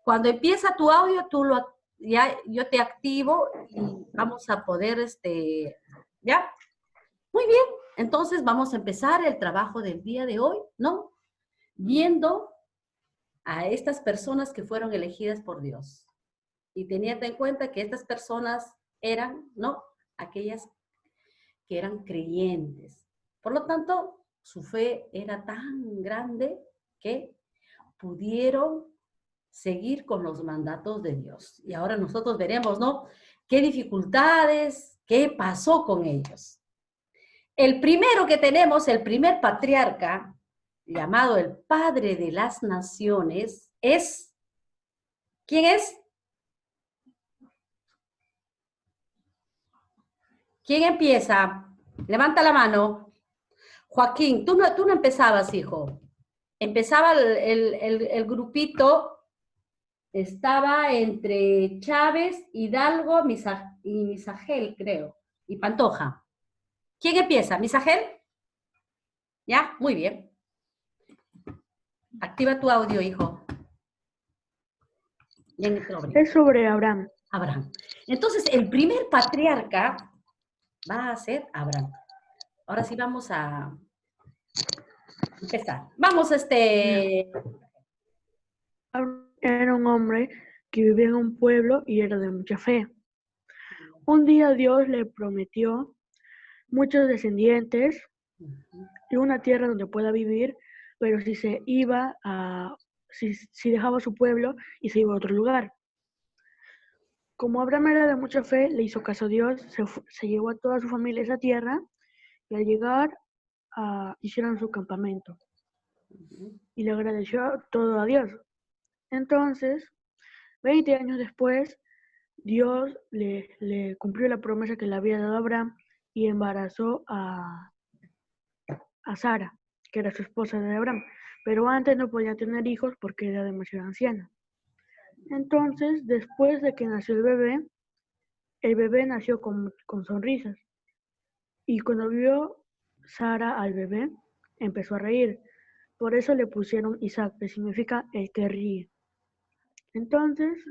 Cuando empieza tu audio, ya yo te activo y vamos a poder, ¿ya? Muy bien, entonces vamos a empezar el trabajo del día de hoy, ¿no? Viendo a estas personas que fueron elegidas por Dios. Y teniendo en cuenta que estas personas eran, ¿no? Aquellas que eran creyentes. Por lo tanto, su fe era tan grande que pudieron seguir con los mandatos de Dios. Y ahora nosotros veremos, ¿no? ¿Qué dificultades, qué pasó con ellos? El primero que tenemos, el primer patriarca, llamado el Padre de las Naciones, es, ¿quién es? ¿Quién empieza? Levanta la mano. Joaquín, tú no empezabas, hijo. Empezaba el grupito, estaba entre Chávez, Hidalgo y Misagel, creo, y Pantoja. ¿Quién empieza? ¿Misagel? ¿Ya? Muy bien. Activa tu audio, hijo. Es sobre Abraham. Abraham. Entonces, el primer patriarca va a ser Abraham. Ahora sí vamos a empezar. Vamos, Abraham era un hombre que vivía en un pueblo y era de mucha fe. Un día Dios le prometió muchos descendientes y una tierra donde pueda vivir, pero si dejaba su pueblo y se iba a otro lugar. Como Abraham era de mucha fe, le hizo caso a Dios, se llevó a toda su familia a esa tierra y al llegar hicieron su campamento y le agradeció todo a Dios. Entonces, 20 años después, Dios le cumplió la promesa que le había dado a Abraham y embarazó a Sara, que era su esposa de Abraham, pero antes no podía tener hijos porque era demasiado anciana. Entonces, después de que nació el bebé nació con sonrisas. Y cuando vio Sara al bebé, empezó a reír. Por eso le pusieron Isaac, que significa el que ríe. Entonces,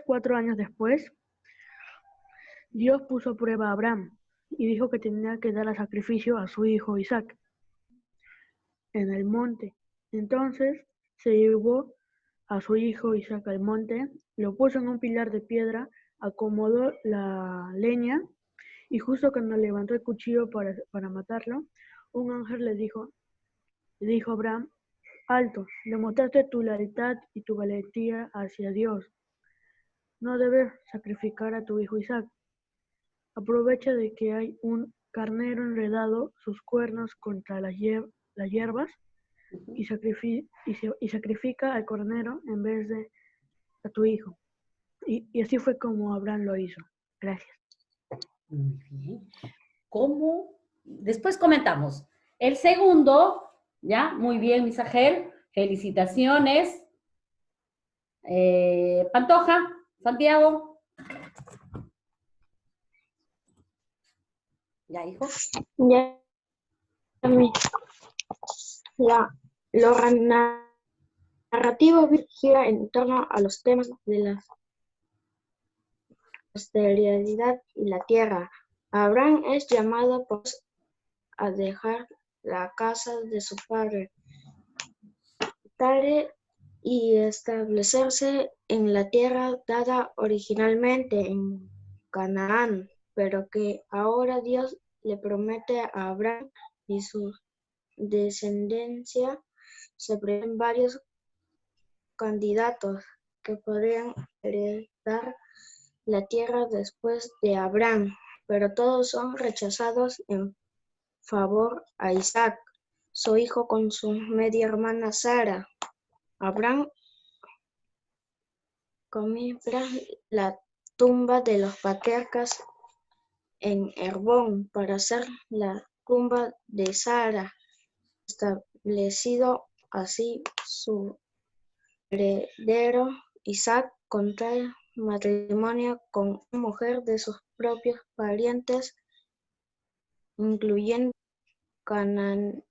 4 años después, Dios puso a prueba a Abraham y dijo que tenía que dar a sacrificio a su hijo Isaac en el monte. Entonces se llevó a su hijo Isaac al monte, lo puso en un pilar de piedra, acomodó la leña y justo cuando levantó el cuchillo para matarlo, un ángel le dijo a Abraham: alto, demostraste tu lealtad y tu valentía hacia Dios. No debes sacrificar a tu hijo Isaac. Aprovecha de que hay un carnero enredado sus cuernos contra las hierbas y sacrifica al carnero en vez de a tu hijo. Y así fue como Abraham lo hizo. Gracias. Muy bien. ¿Cómo? Después comentamos. El segundo, ¿ya? Muy bien, Misagel. Felicitaciones. Pantoja, Santiago. ¿Ya, hijo? Ya, lo narrativo gira en torno a los temas de la posteridad y la tierra. Abraham es llamado por Dios a dejar la casa de su padre y establecerse en la tierra dada originalmente en Canaán, pero que ahora Dios le promete a Abraham y su descendencia. Se prevén varios candidatos que podrían heredar la tierra después de Abraham, pero todos son rechazados en favor a Isaac, su hijo, con su media hermana Sara. Abraham compra la tumba de los patriarcas en Hebrón para hacer la tumba de Sara, establecido así su heredero. Isaac contrae matrimonio con una mujer de sus propios parientes, incluyendo cananeos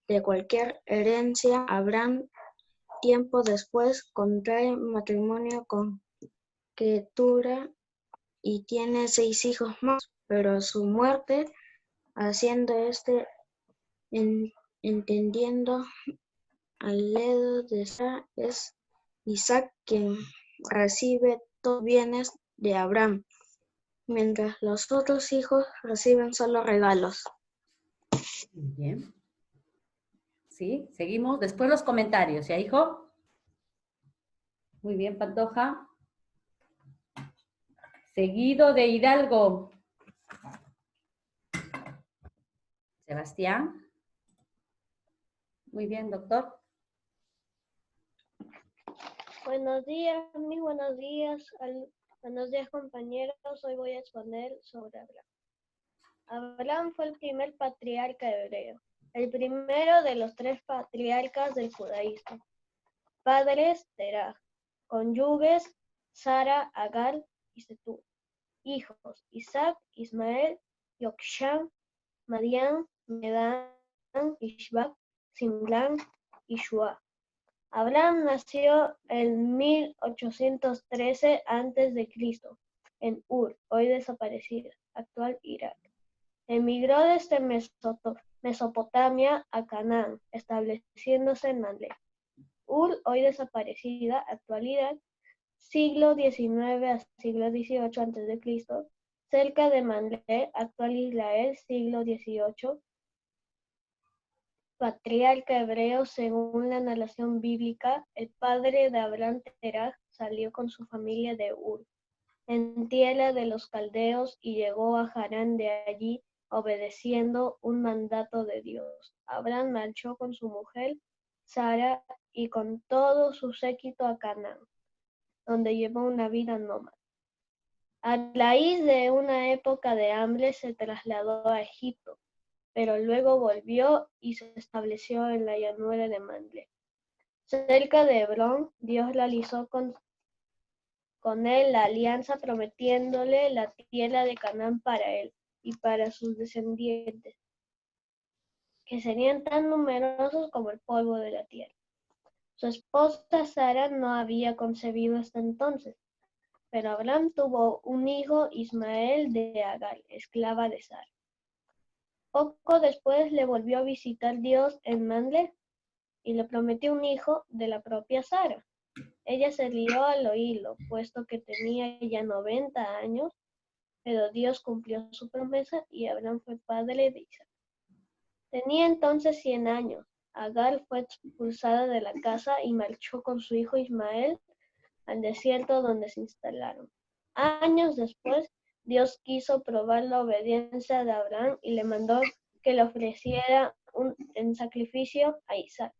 de cualquier herencia. Abraham tiempo después contrae matrimonio con Ketura y tiene 6 hijos más, pero su muerte, haciendo entendiendo al dedo de Sara, es Isaac quien recibe todos los bienes de Abraham, mientras los otros hijos reciben solo regalos. Muy bien. Sí, seguimos. Después los comentarios, ¿ya, hijo? Muy bien, Pantoja. Seguido de Hidalgo. Sebastián. Muy bien, doctor. Buenos días, mis buenos días. Buenos días, compañeros. Hoy voy a exponer sobre Abraham. Abraham fue el primer patriarca hebreo, el primero de los 3 patriarcas del judaísmo. Padres, Terah. Cónyuges, Sara, Agar y Setur. Hijos, Isaac, Ismael, Yokshan, Madián, Medán, Ishbak, Simlán y Shua. Abraham nació en 1813 a.C. en Ur, hoy desaparecida, actual Irak. Emigró desde Mesopotamia a Canaán, estableciéndose en Manlé. Ur, hoy desaparecida, actual Irak, siglo XIX a siglo XVIII a.C., cerca de Manlé, actual Israel, siglo XVIII, patriarca hebreo según la narración bíblica, el padre de Abraham, Terah, salió con su familia de Ur, en tierra de los caldeos, y llegó a Harán, de allí obedeciendo un mandato de Dios. Abraham marchó con su mujer Sara y con todo su séquito a Canaán, donde llevó una vida nómada. A raíz de una época de hambre se trasladó a Egipto, pero luego volvió y se estableció en la llanura de Manlé. Cerca de Hebrón, Dios realizó con él la alianza, prometiéndole la tierra de Canaán para él y para sus descendientes, que serían tan numerosos como el polvo de la tierra. Su esposa Sara no había concebido hasta entonces, pero Abraham tuvo un hijo, Ismael, de Agar, esclava de Sara. Poco después le volvió a visitar Dios en Manlé y le prometió un hijo de la propia Sara. Ella se rió al oírlo, puesto que tenía ya 90 años, pero Dios cumplió su promesa y Abraham fue padre de Isaac. Tenía entonces 100 años. Agar fue expulsada de la casa y marchó con su hijo Ismael al desierto, donde se instalaron. Años después, Dios quiso probar la obediencia de Abraham y le mandó que le ofreciera en sacrificio a Isaac.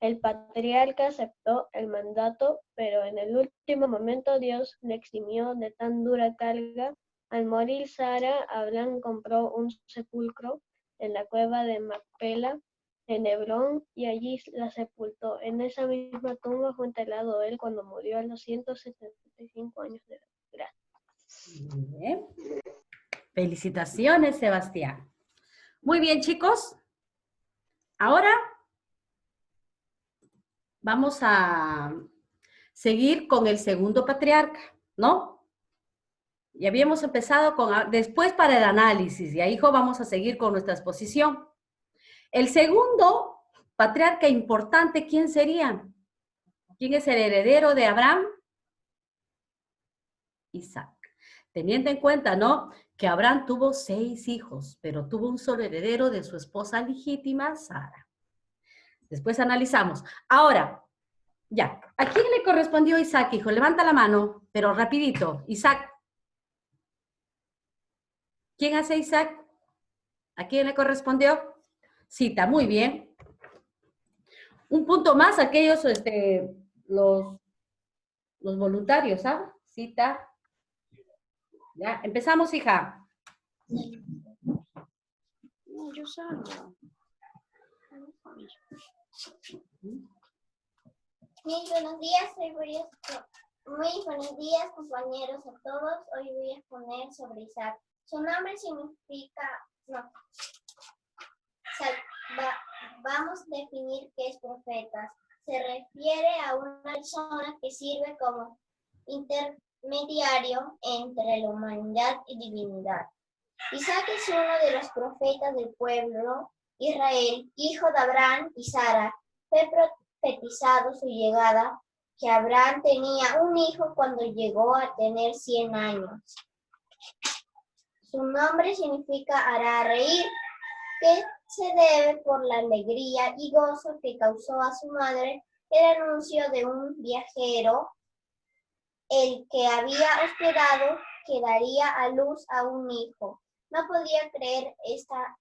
El patriarca aceptó el mandato, pero en el último momento Dios le eximió de tan dura carga. Al morir Sara, Abraham compró un sepulcro en la cueva de Macpela, en Hebrón, y allí la sepultó. En esa misma tumba fue enterrado él cuando murió a los 175 años de edad. Gracias. Muy bien. Felicitaciones, Sebastián. Muy bien, chicos. Ahora vamos a seguir con el segundo patriarca, ¿no? Y habíamos empezado después para el análisis, y ahí, hijo, vamos a seguir con nuestra exposición. El segundo patriarca importante, ¿quién sería? ¿Quién es el heredero de Abraham? Isaac. Teniendo en cuenta, ¿no?, que Abraham tuvo 6 hijos, pero tuvo un solo heredero de su esposa legítima, Sara. Después analizamos. Ahora, ya, ¿a quién le correspondió Isaac, hijo? Levanta la mano, pero rapidito. Isaac. ¿Quién hace Isaac? ¿A quién le correspondió? Cita, muy bien. Un punto más, aquellos, los voluntarios, ¿ah? Cita. Ya, empezamos, hija. Yo salgo. Muy buenos días, muy buenos días, compañeros a todos. Hoy voy a exponer sobre Isaac. Su nombre significa, vamos a definir qué es profeta. se refiere a una persona que sirve como intermediario entre la humanidad y divinidad. Isaac es uno de los profetas del pueblo Israel, hijo de Abraham y Sara. Fue profetizado su llegada, que Abraham tenía un hijo cuando llegó a tener 100 años. Su nombre significa hará reír, que se debe por la alegría y gozo que causó a su madre el anuncio de un viajero, el que había hospedado, que daría a luz a un hijo. No podía creer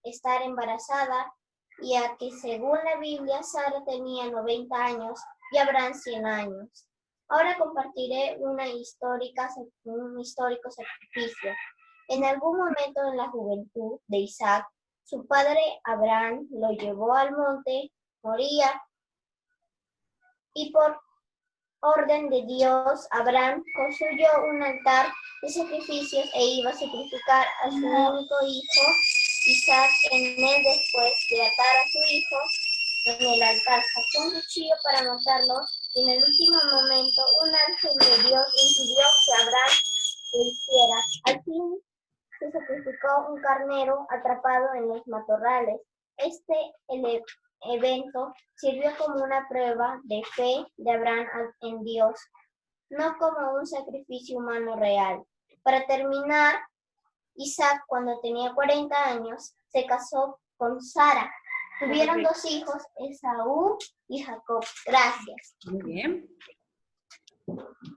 estar embarazada, y a que según la Biblia Sara tenía 90 años y Abraham 100 años. Ahora compartiré un histórico sacrificio. En algún momento en la juventud de Isaac, su padre Abraham lo llevó al monte Moría, y por orden de Dios, Abraham construyó un altar de sacrificios e iba a sacrificar a su único hijo, Isaac, en él. Después de atar a su hijo en el altar, sacó un cuchillo para matarlo, y en el último momento un ángel de Dios impidió que Abraham lo hiciera. Al fin se sacrificó un carnero atrapado en los matorrales. Este evento sirvió como una prueba de fe de Abraham en Dios, no como un sacrificio humano real. Para terminar, Isaac, cuando tenía 40 años, se casó con Sara. Tuvieron 2 hijos, Esaú y Jacob. Gracias. Muy bien.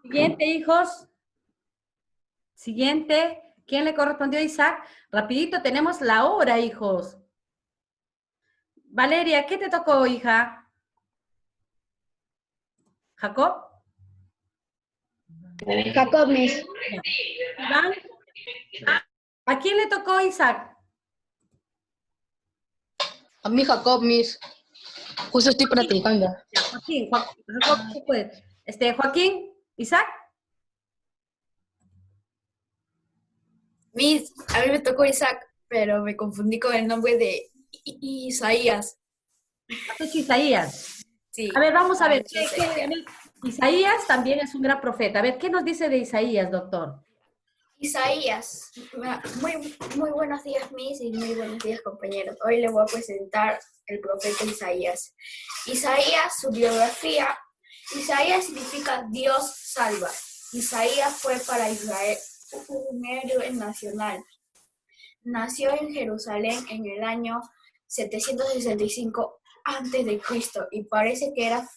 Siguiente, hijos. Siguiente. ¿Quién le correspondió a Isaac? Rapidito, tenemos la hora, hijos. Valeria, ¿qué te tocó, hija? ¿Jacob? Jacob, Miss. ¿Iván? ¿A quién le tocó Isaac? A mí Jacob, Miss. Justo estoy practicando. Ya, Joaquín, Jacob, ¿qué puede? Joaquín, Isaac. Miss, a mí me tocó Isaac, pero me confundí con el nombre de Isaías. Es Isaías. Sí. A ver, vamos a ver. Isaías. Isaías también es un gran profeta. A ver, ¿qué nos dice de Isaías, doctor? Isaías, muy buenos días, Miss, y muy buenos días, compañeros. Hoy les voy a presentar el profeta Isaías. Isaías, su biografía. Isaías significa Dios salva. Isaías fue para Israel un héroe nacional. Nació en Jerusalén en el año 765 a.C. y parece que era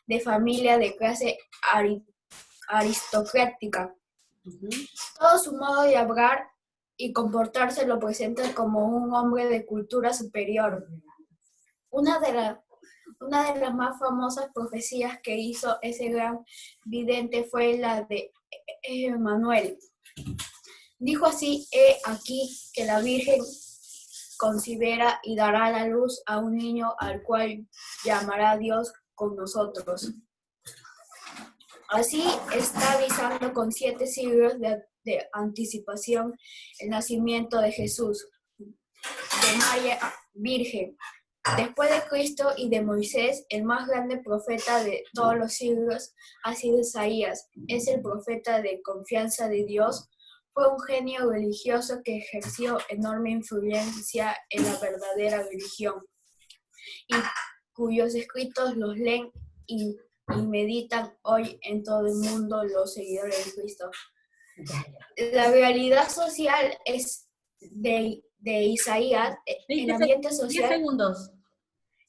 de familia de clase aristocrática. Todo su modo de hablar y comportarse lo presenta como un hombre de cultura superior. Una de las más famosas profecías que hizo ese gran vidente fue la de Manuel. Dijo así: he aquí que la Virgen concebirá y dará a la luz a un niño al cual llamará Dios con nosotros. Así está avisando con 7 siglos de anticipación el nacimiento de Jesús, de María Virgen. Después de Cristo y de Moisés, el más grande profeta de todos los siglos ha sido Isaías. Es el profeta de confianza de Dios. Fue un genio religioso que ejerció enorme influencia en la verdadera religión y cuyos escritos los leen y meditan hoy en todo el mundo los seguidores de Cristo. La realidad social es de Isaías. El ambiente 10 social segundos.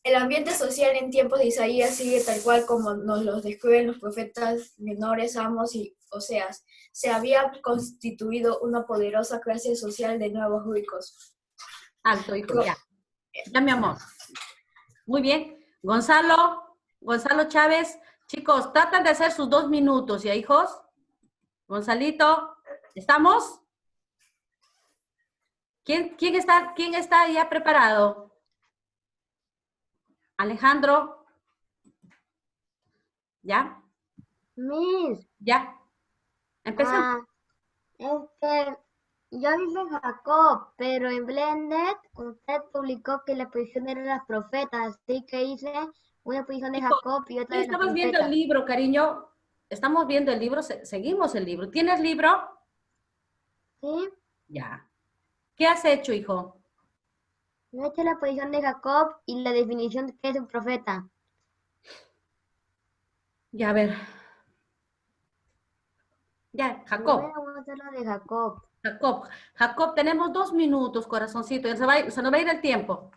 El ambiente social en tiempos de Isaías sigue tal cual como nos los describen los profetas menores, Amos y Oseas. Se había constituido una poderosa clase social de nuevos ricos. Alto, hijo, ya. Ya, mi amor. Muy bien. Gonzalo Chávez. Chicos, tratan de hacer sus 2 minutos, ¿ya, hijos? Gonzalito, ¿estamos? ¿Quién está ya preparado? Alejandro. ¿Ya? Miss, Ya. Empezamos. yo dije Jacob, pero en Blended usted publicó que la posición eran las profetas, así que hice Una posición de Hijo, Jacob y otra de los estabas viendo el profetas. libro, cariño. Estamos viendo el libro, seguimos el libro. ¿Tienes libro? ¿Sí? Ya. ¿Qué has hecho, hijo? Yo he hecho la posición de Jacob y la definición de qué es un profeta. Ya, a ver. Ya, Primero Jacob. vamos a hacer lo de Jacob. Jacob. Jacob, tenemos 2 minutos, corazoncito. Se nos va a ir el tiempo.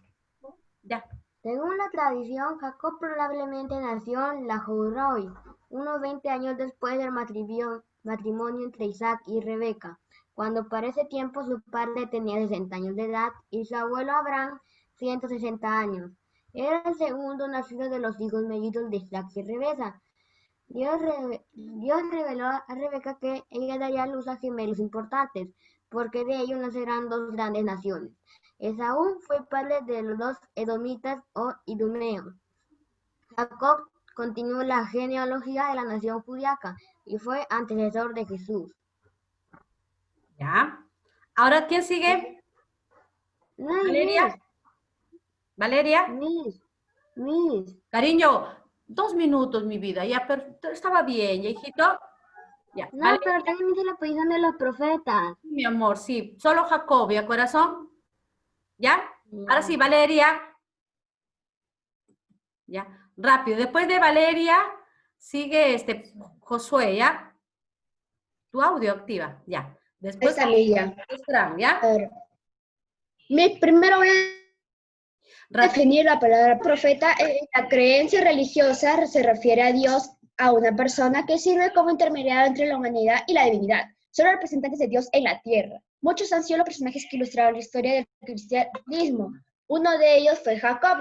Ya. Según la tradición, Jacob probablemente nació en Lahairoi, unos 20 años después del matrimonio entre Isaac y Rebeca, cuando para ese tiempo su padre tenía 60 años de edad y su abuelo Abraham 160 años. Era el segundo nacido de los hijos mellizos de Isaac y Rebeca. Dios reveló a Rebeca que ella daría a luz a gemelos importantes, porque de ellos nacerán dos grandes naciones. Esaú fue padre de los dos edomitas o idumeos. Jacob continuó la genealogía de la nación judíaca y fue antecesor de Jesús. Ya. Ahora, ¿quién sigue? No, Valeria. Valeria. Miss. Cariño, 2 minutos, mi vida. Ya, pero estaba bien, ya, hijito. Ya. No, Valeria, pero también dice la posición de los profetas. mi amor, sí. Solo Jacob, ¿ya, corazón? ¿Ya? Ahora sí, Ya. Valeria. Ya. Rápido. Después de Valeria, sigue Josué, ¿ya? Tu audio activa, ya. Después, Está Lilia. ¿ya? A ver. Primero voy a Rápido. definir la palabra profeta. La creencia religiosa se refiere a Dios, a una persona que sirve como intermediario entre la humanidad y la divinidad. Son los representantes de Dios en la tierra. Muchos han sido los personajes que ilustraron la historia del cristianismo. Uno de ellos fue Jacob,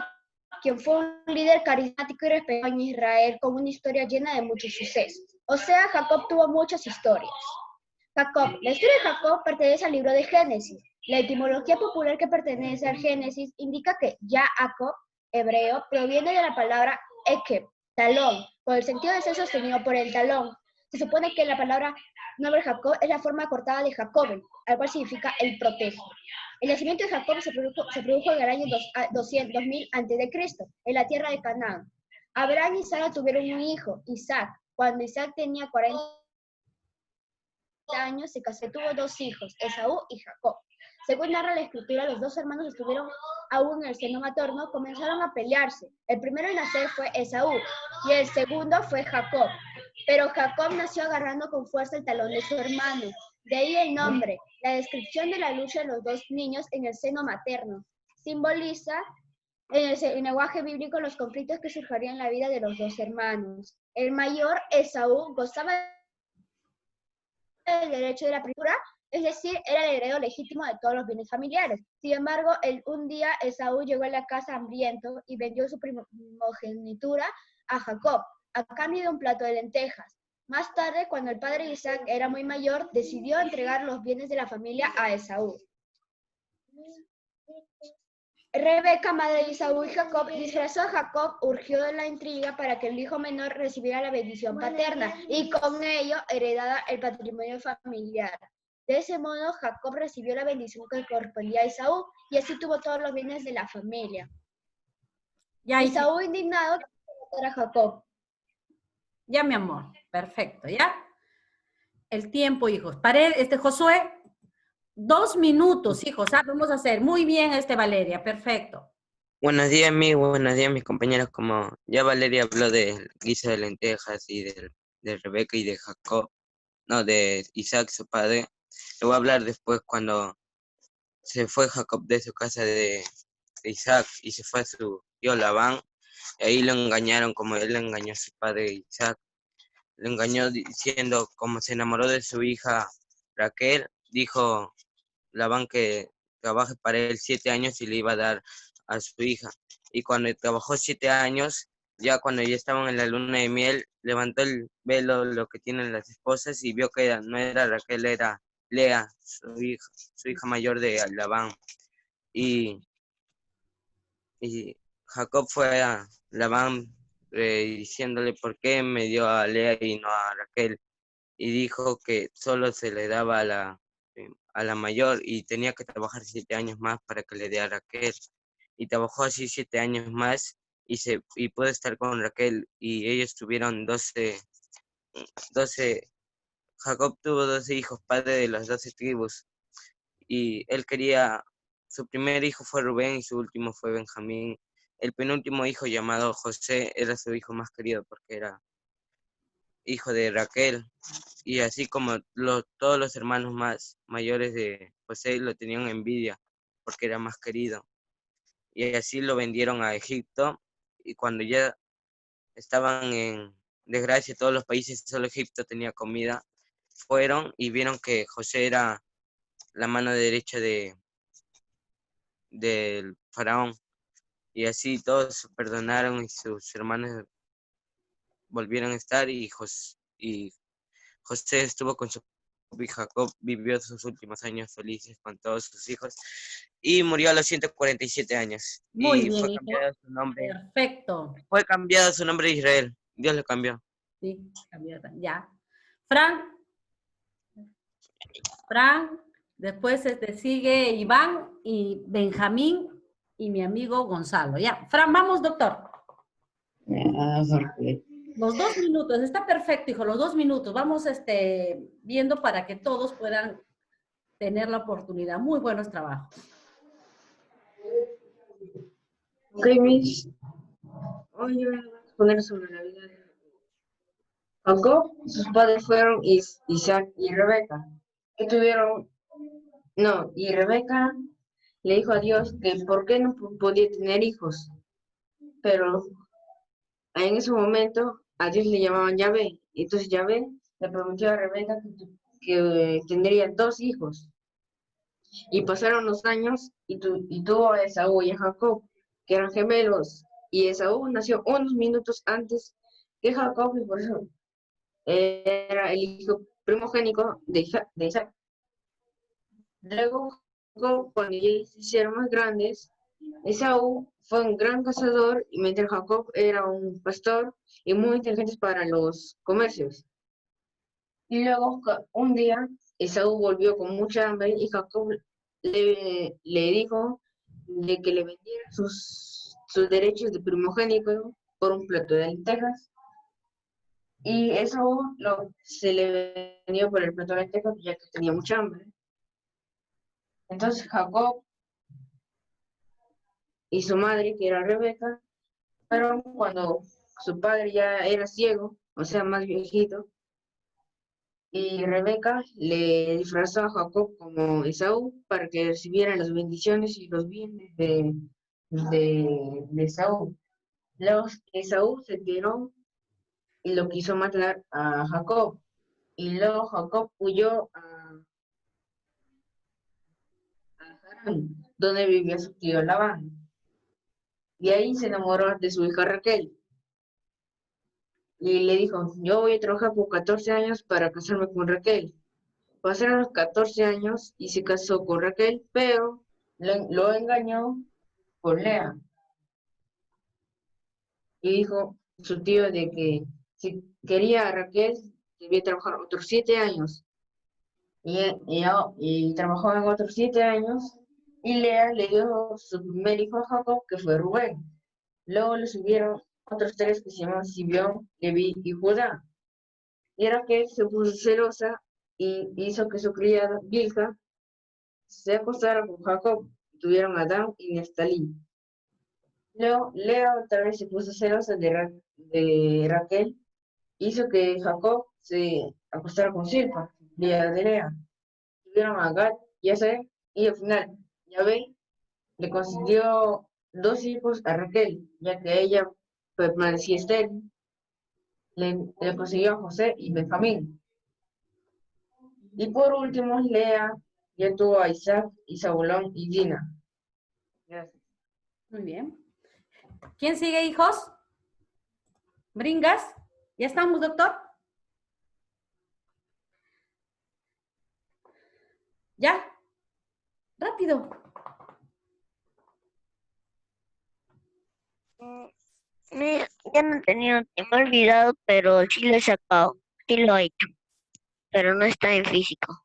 quien fue un líder carismático y respetado en Israel con una historia llena de muchos sucesos. O sea, Jacob tuvo muchas historias. Jacob. La historia de Jacob pertenece al libro de Génesis. La etimología popular que pertenece al Génesis indica que Jacob, hebreo, proviene de la palabra ekeb, talón, con el sentido de ser sostenido por el talón. Se supone que la palabra nombre Jacob es la forma cortada de Jacob, al cual significa el protege. El nacimiento de Jacob se produjo en el año 2000 a.C., en la tierra de Canaán. Abraham y Sara tuvieron un hijo, Isaac. Cuando Isaac tenía 40 años, se casó y tuvo 2 hijos, Esaú y Jacob. Según narra la escritura, los 2 hermanos estuvieron aún en el seno materno, comenzaron a pelearse. El primero en nacer fue Esaú y el segundo fue Jacob. Pero Jacob nació agarrando con fuerza el talón de su hermano. De ahí el nombre. La descripción de la lucha de los 2 niños en el seno materno simboliza en el lenguaje bíblico los conflictos que surgirían en la vida de los 2 hermanos. El mayor, Esaú, gozaba el derecho de la primogenitura, es decir, era el heredero legítimo de todos los bienes familiares. Sin embargo, un día Esaú llegó a la casa hambriento y vendió su primogenitura a Jacob, a cambio de un plato de lentejas. Más tarde, cuando el padre Isaac era muy mayor, decidió entregar los bienes de la familia a Esaú. Rebeca, madre de Esaú y Jacob, disfrazó a Jacob, urgió de la intriga para que el hijo menor recibiera la bendición paterna y con ello heredara el patrimonio familiar. De ese modo, Jacob recibió la bendición que correspondía a Esaú y así tuvo todos los bienes de la familia. Ya, Esaú, indignado, quiso matar a Jacob. Ya, mi amor. Perfecto, ¿ya? El tiempo, hijos. Josué, 2 minutos, hijos. Vamos a hacer muy bien, Valeria. Perfecto. Buenos días, mis compañeros. Como ya Valeria habló del guiso de lentejas y de Rebeca y de Jacob, no, de Isaac, su padre, le voy a hablar después cuando se fue Jacob de su casa de Isaac y se fue a su tío Labán. Y ahí lo engañaron, como él engañó a su padre Isaac. Lo engañó diciendo, como se enamoró de su hija Raquel, dijo Labán que trabaje para él 7 años y le iba a dar a su hija. Y cuando trabajó 7 años, ya cuando ya estaban en la luna de miel, levantó el velo, lo que tienen las esposas, y vio que no era Raquel, era Lea, su hija mayor de Labán. Y Jacob fue a Labán diciéndole por qué me dio a Lea y no a Raquel. Y dijo que solo se le daba a la mayor y tenía que trabajar 7 años más para que le diera a Raquel. Y trabajó así 7 años más y pudo estar con Raquel, y ellos tuvieron 12. Jacob tuvo 12 hijos, padre de las 12 tribus, y él quería, su primer hijo fue Rubén y su último fue Benjamín. El penúltimo hijo, llamado José, era su hijo más querido porque era hijo de Raquel, y así como todos los hermanos más mayores de José lo tenían envidia porque era más querido, y así lo vendieron a Egipto, y cuando ya estaban en desgracia todos los países, solo Egipto tenía comida, fueron y vieron que José era la mano derecha del faraón, y así todos se perdonaron y sus hermanos volvieron a estar, y José estuvo con su y Jacob vivió sus últimos años felices con todos sus hijos y murió a los 147 años. Muy Y bien, fue hijo. cambiado su nombre. Perfecto. Fue cambiado su nombre a Israel. Dios lo cambió. Sí, cambió. Ya. Fran, después sigue Iván y Benjamín y mi amigo Gonzalo. Ya. Fran, vamos, doctor. Los 2 minutos, está perfecto, hijo, los 2 minutos. Vamos viendo para que todos puedan tener la oportunidad. Muy buenos trabajos. Ok, Miss. Hoy yo voy a exponer sobre la vida de Jacob. Sus padres fueron Isaac y Rebeca, que tuvieron, no, y Rebeca le dijo a Dios que por qué no podía tener hijos, pero en ese momento a Dios le llamaban Yahvé, y entonces Yahvé le prometió a Rebeca que tendría 2 hijos. Y pasaron los años y tuvo a Esaú y a Jacob, que eran gemelos, y Esaú nació unos minutos antes que Jacob, y por eso era el hijo primogénito de Isaac. Luego, Jacob, cuando ya se hicieron más grandes, Esaú fue un gran cazador, y mientras Jacob era un pastor y muy inteligente para los comercios. Y luego, un día, Esaú volvió con mucha hambre y Jacob le dijo de que le vendiera sus derechos de primogénito por un plato de lentejas. Y Esaú se le vendió por el plato de lentejas ya que tenía mucha hambre. Entonces Jacob y su madre, que era Rebeca, pero cuando su padre ya era ciego, o sea, más viejito, y Rebeca le disfrazó a Jacob como Esaú para que recibiera las bendiciones y los bienes de Esaú. Luego Esaú se tiró y lo quiso matar a Jacob. Y luego Jacob huyó a Harán, donde vivía su tío Labán. Y ahí se enamoró de su hija Raquel. Y le dijo, yo voy a trabajar por 14 años para casarme con Raquel. Pasaron los 14 años y se casó con Raquel, pero lo engañó por Lea. Y dijo su tío de que si quería a Raquel, debía trabajar otros 7 años. Y trabajó en otros 7 años, y Lea le dio su primer hijo a Jacob, que fue Rubén. Luego le subieron otros 3 que se llaman Simeón, Leví y Judá. Y Raquel se puso celosa y hizo que su criada Bilha se acostara con Jacob. Tuvieron a Adán y Neftalí. Luego Lea otra vez se puso celosa de Raquel, hizo que Jacob se acostara con Silpa, hija de Lea. Tuvieron a Gad y Aser, y al final Yahvé le concedió 2 hijos a Raquel, ya que ella permanecía estéril. Le consiguió a José y Benjamín. Y por último, Lea ya tuvo a Isaac y Zabulón y Dina. Gracias. Muy bien. ¿Quién sigue, hijos? ¿Bringas? ¿Ya estamos, doctor? ¿Ya? Rápido. Ya no he tenido tiempo olvidado, pero sí lo he sacado, sí lo he hecho, pero no está en físico.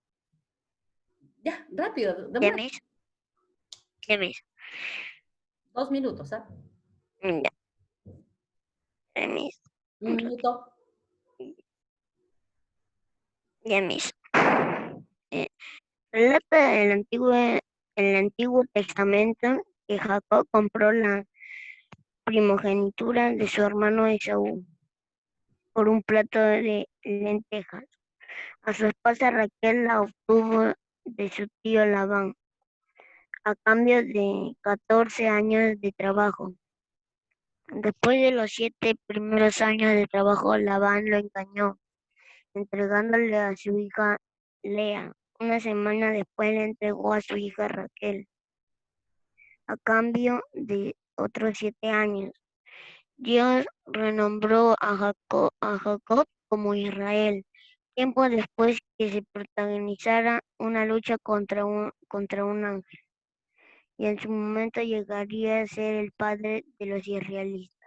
Ya, rápido. ¿Ya mis? 2 minutos, ¿ah? Ya. Miss. Un minuto. Ya, Miss. Relata en el Antiguo Testamento que Jacob compró la primogenitura de su hermano Esaú por un plato de lentejas. A su esposa Raquel la obtuvo de su tío Labán, a cambio de 14 años de trabajo. Después de los 7 primeros años de trabajo, Labán lo engañó, entregándole a su hija Lea. Una semana después le entregó a su hija Raquel, a cambio de otros 7 años. Dios renombró a Jacob como Israel, tiempo después que se protagonizara una lucha contra un ángel, y en su momento llegaría a ser el padre de los israelitas.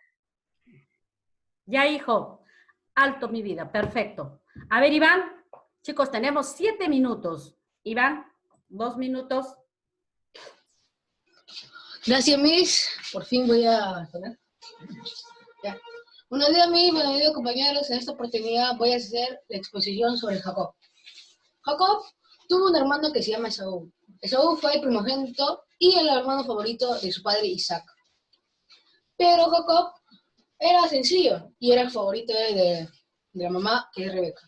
Ya, hijo. Alto, mi vida. Perfecto. A ver, Iván. Chicos, tenemos 7 minutos. Iván, 2 minutos. Gracias, Miss. Por fin voy a poner. Ya. Buenos días, Miss. Buenos días, compañeros. En esta oportunidad voy a hacer la exposición sobre Jacob. Jacob tuvo un hermano que se llama Esaú. Esaú fue el primogénito y el hermano favorito de su padre Isaac. Pero Jacob era sencillo y era el favorito de la mamá, que es Rebeca.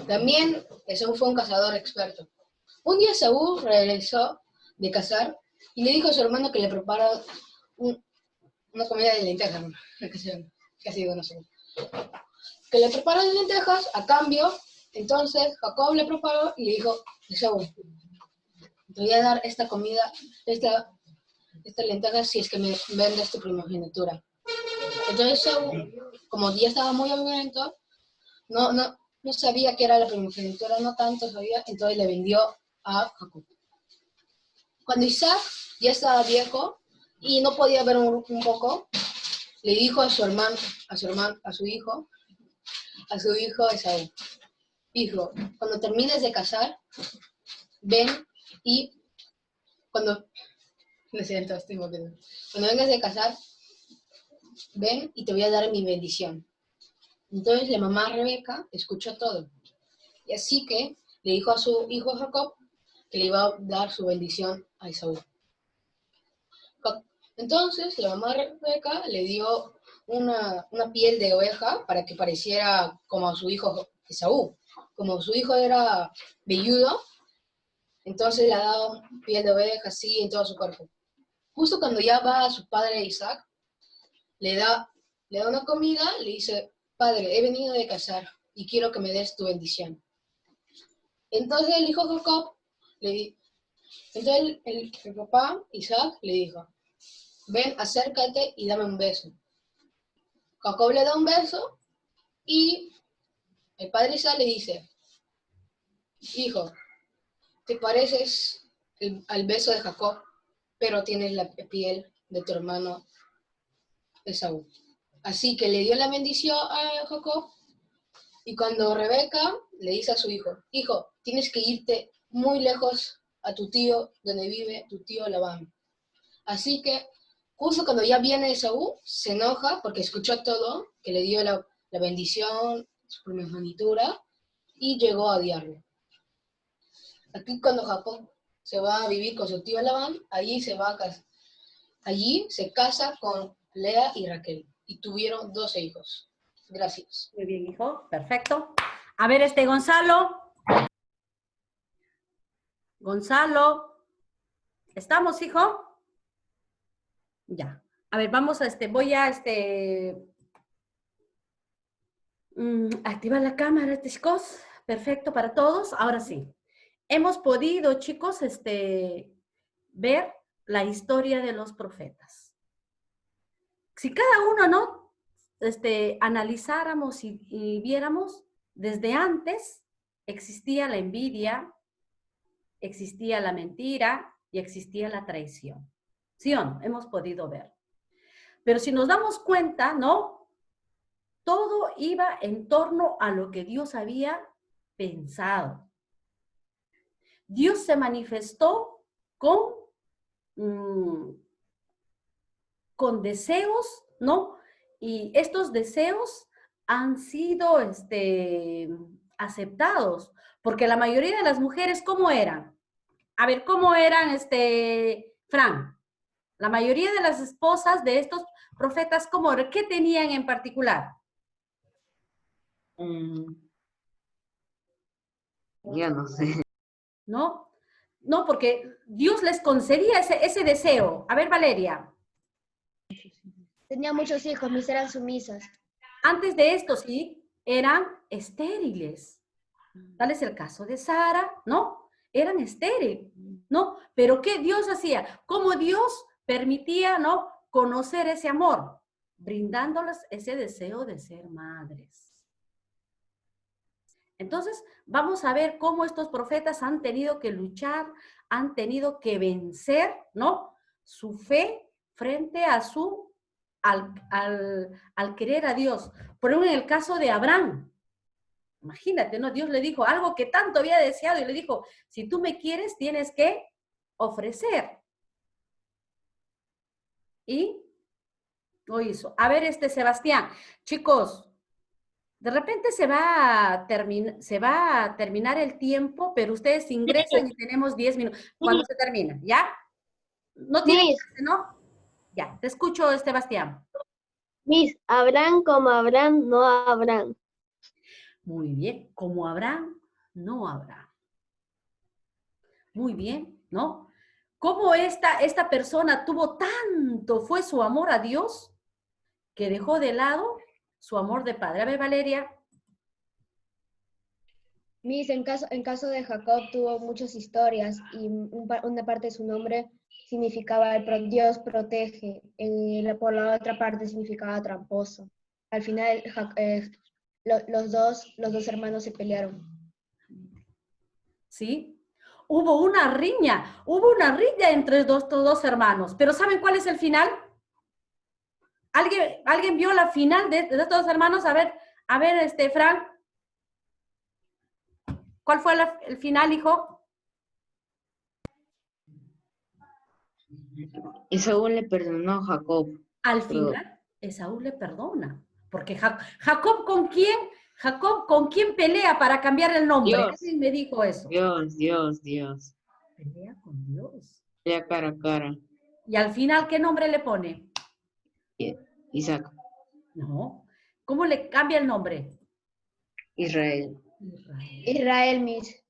También Esaú fue un cazador experto. Un día Esaú regresó de cazar y le dijo a su hermano que le prepara una comida de lentejas, casi digo, no sé. Que le prepara de lentejas a cambio. Entonces Jacob le preparó y le dijo: Esaú, te voy a dar esta comida, esta lentejas si es que me vendes tu primogenitura. Entonces Esaú, como ya estaba muy hambriento, no sabía qué era la primogenitura, no tanto sabía, entonces le vendió a Jacob. Cuando Isaac ya estaba viejo y no podía ver un poco, le dijo a su hijo Esaú: hijo, cuando termines de cazar, ven y cuando vengas de cazar, ven y te voy a dar mi bendición. Entonces la mamá Rebeca escuchó todo. Y así que le dijo a su hijo Jacob que le iba a dar su bendición a Esaú. Entonces la mamá Rebeca le dio una piel de oveja para que pareciera como a su hijo Esaú. Como su hijo era velludo, entonces le ha dado piel de oveja así en todo su cuerpo. Justo cuando ya va a su padre Isaac, le da una comida, le dice: padre, he venido de cazar y quiero que me des tu bendición. Entonces el hijo Jacob, entonces el papá Isaac le dijo: ven, acércate y dame un beso. Jacob le da un beso y el padre Isaac le dice: hijo, te pareces al beso de Jacob, pero tienes la piel de tu hermano Esaú. Así que le dio la bendición a Jacob, y cuando Rebeca le dice a su hijo: hijo, tienes que irte muy lejos a tu tío, donde vive tu tío Labán. Así que justo cuando ya viene Esaú, se enoja porque escuchó todo, que le dio la bendición, su primogenitura, y llegó a odiarlo. Aquí cuando Jacob se va a vivir con su tío Labán, allí se casa con Lea y Raquel, y tuvieron 12 hijos. Gracias. Muy bien, hijo. Perfecto. A ver, Gonzalo. Gonzalo. ¿Estamos, hijo? Ya. A ver, vamos a voy a activar la cámara, chicos. Perfecto para todos. Ahora sí. Hemos podido, chicos, ver la historia de los profetas. Si cada uno, ¿no? Analizáramos y viéramos, desde antes existía la envidia, existía la mentira y existía la traición. ¿Sí o no? Hemos podido ver. Pero si nos damos cuenta, ¿no? Todo iba en torno a lo que Dios había pensado. Dios se manifestó con deseos, ¿no? Y estos deseos han sido aceptados, porque la mayoría de las mujeres, ¿cómo eran? A ver, ¿cómo eran, Fran? La mayoría de las esposas de estos profetas, ¿cómo eran? ¿Qué tenían en particular? Ya no sé. ¿No? No, porque Dios les concedía ese deseo. A ver, Valeria. Tenía muchos hijos, mis eran sumisas. Antes de esto, sí, eran estériles. Tal es el caso de Sara, ¿no? Eran estériles, ¿no? Pero ¿qué Dios hacía? ¿Cómo Dios permitía, ¿no? Conocer ese amor, brindándoles ese deseo de ser madres. Entonces, vamos a ver cómo estos profetas han tenido que luchar, han tenido que vencer, ¿no? Su fe frente a al querer a Dios. Por ejemplo, en el caso de Abraham, imagínate, ¿no? Dios le dijo algo que tanto había deseado y le dijo, si tú me quieres, tienes que ofrecer. Y lo hizo. A ver, Sebastián, chicos, de repente se va a terminar el tiempo, pero ustedes ingresan y tenemos 10 minutos. ¿Cuándo se termina? ¿Ya? ¿No tiene clase, no? Ya, te escucho, Sebastián. Miss, Abraham como Abraham, no Abraham. Muy bien, como Abraham, no Abraham. Muy bien, ¿no? ¿Cómo esta persona fue su amor a Dios, que dejó de lado su amor de padre? A ver, Valeria. Miss, en caso de Jacob tuvo muchas historias y una parte de su nombre significaba Dios protege, por la otra parte significaba tramposo. Al final los dos hermanos se pelearon. ¿Sí? Hubo una riña entre estos dos hermanos, pero ¿saben cuál es el final? ¿Alguien vio la final de estos dos hermanos? A ver, Fran. ¿Cuál fue el final, hijo? Esaú le perdonó a Jacob. Al final, Esaú le perdona. Porque Jacob, ¿con quién pelea para cambiar el nombre? Dios. Alguien me dijo eso. Dios. Pelea con Dios. Pelea cara a cara. Y al final, ¿qué nombre le pone? Isaac. No. ¿Cómo le cambia el nombre? Israel. Israel, Miss.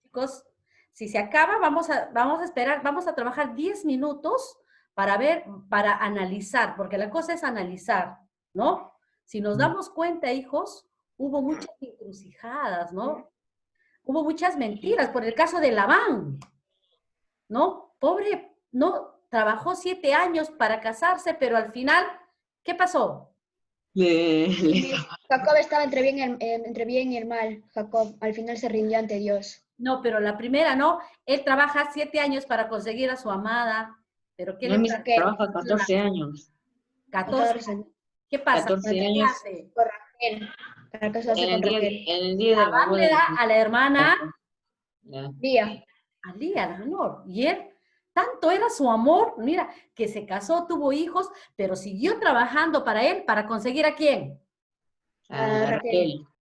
Chicos, si se acaba, vamos a esperar, vamos a trabajar 10 minutos para analizar, porque la cosa es analizar, ¿no? Si nos damos cuenta, hijos, hubo muchas encrucijadas, ¿no? Hubo muchas mentiras, por el caso de Labán, ¿no? Pobre, ¿no? Trabajó 7 años para casarse, pero al final, ¿qué pasó? Jacob estaba entre bien y el mal. Jacob al final se rindió ante Dios. No, pero la primera, ¿no? Él trabaja 7 años para conseguir a su amada, pero ¿qué No, le pasa? trabaja 14 años. 14. ¿Qué pasa? 14 ¿Qué años. hace? Con Raquel. Para casarse con Raquel. En el día de la Labán boda. le da a la hermana Lía. a Lía, la menor. Y él, tanto era su amor, mira, que se casó, tuvo hijos, pero siguió trabajando para él, para conseguir ¿a quién? A Raquel.